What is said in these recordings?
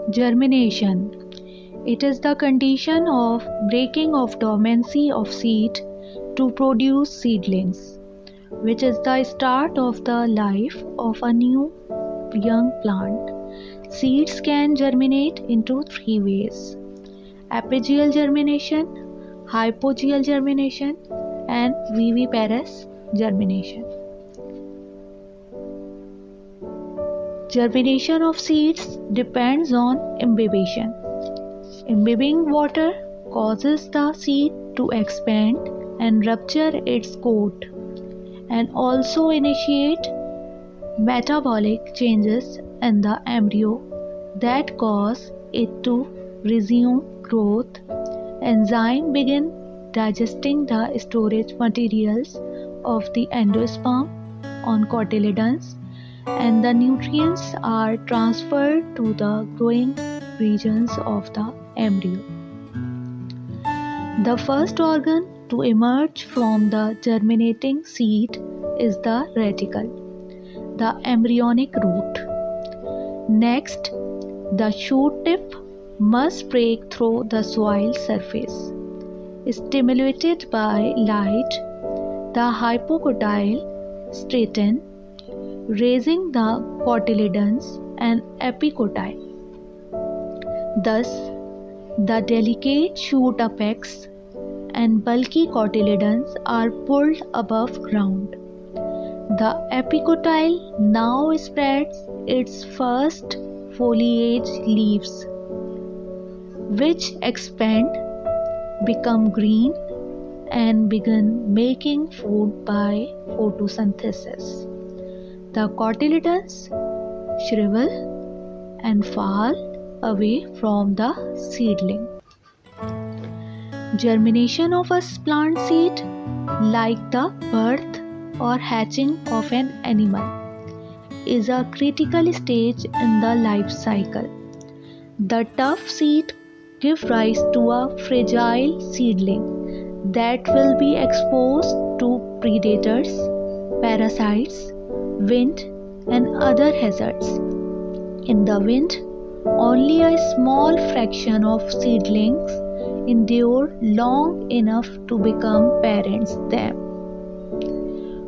Germination. It is the condition of breaking of dormancy of seed to produce seedlings, which is the start of the life of a new young plant. Seeds can germinate into three ways: apigeal germination, hypogeal germination, and viviparous germination. Germination of seeds depends on imbibition. Imbibing water causes the seed to expand and rupture its coat, and also initiate metabolic changes in the embryo that cause it to resume growth. Enzymes begin digesting the storage materials of the endosperm on cotyledons, and the nutrients are transferred to the growing regions of the embryo. The first organ to emerge from the germinating seed is the reticle, the embryonic root. Next, the shoot tip must break through the soil surface. Stimulated by light, the hypocotyle straighten, raising the cotyledons and epicotyle. Thus, the delicate shoot apex and bulky cotyledons are pulled above ground. The epicotyle now spreads its first foliage leaves, which expand, become green, and begin making food by photosynthesis. The cotyledons shrivel and fall away from the seedling. Germination of a plant seed, like the birth or hatching of an animal, is a critical stage in the life cycle. The tough seed gives rise to a fragile seedling that will be exposed to predators, parasites, wind, and other hazards. In the wind, only a small fraction of seedlings endure long enough to become parents them.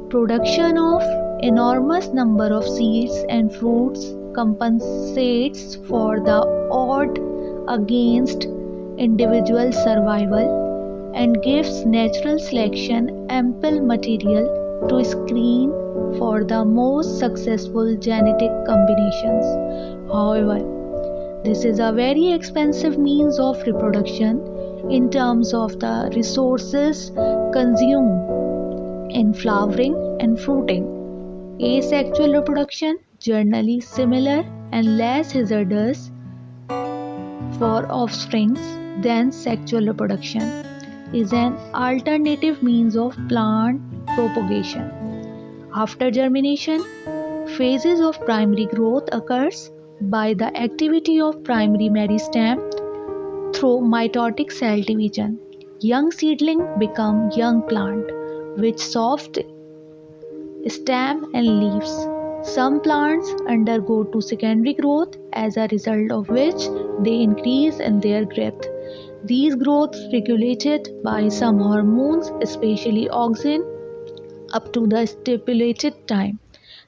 Production of enormous number of seeds and fruits compensates for the odds against individual survival and gives natural selection ample material to screen for the most successful genetic combinations. However, this is a very expensive means of reproduction in terms of the resources consumed in flowering and fruiting. Asexual reproduction, generally similar and less hazardous for offsprings than sexual reproduction, is an alternative means of plant propagation. After germination, phases of primary growth occurs by the activity of primary meristem through mitotic cell division. Young seedling become young plant with soft stem and leaves. Some plants undergo to secondary growth, as a result of which they increase in their growth. These growths regulated by some hormones, especially auxin, up to the stipulated time.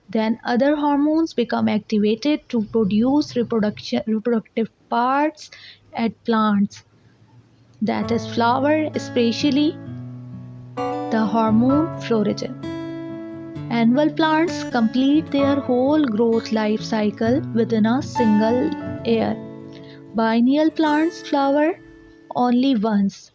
Then other hormones become activated to produce reproductive parts at plants, that is flower, especially the hormone phloriston. Annual plants complete their whole growth life cycle within a single year. Biennial plants flower only once,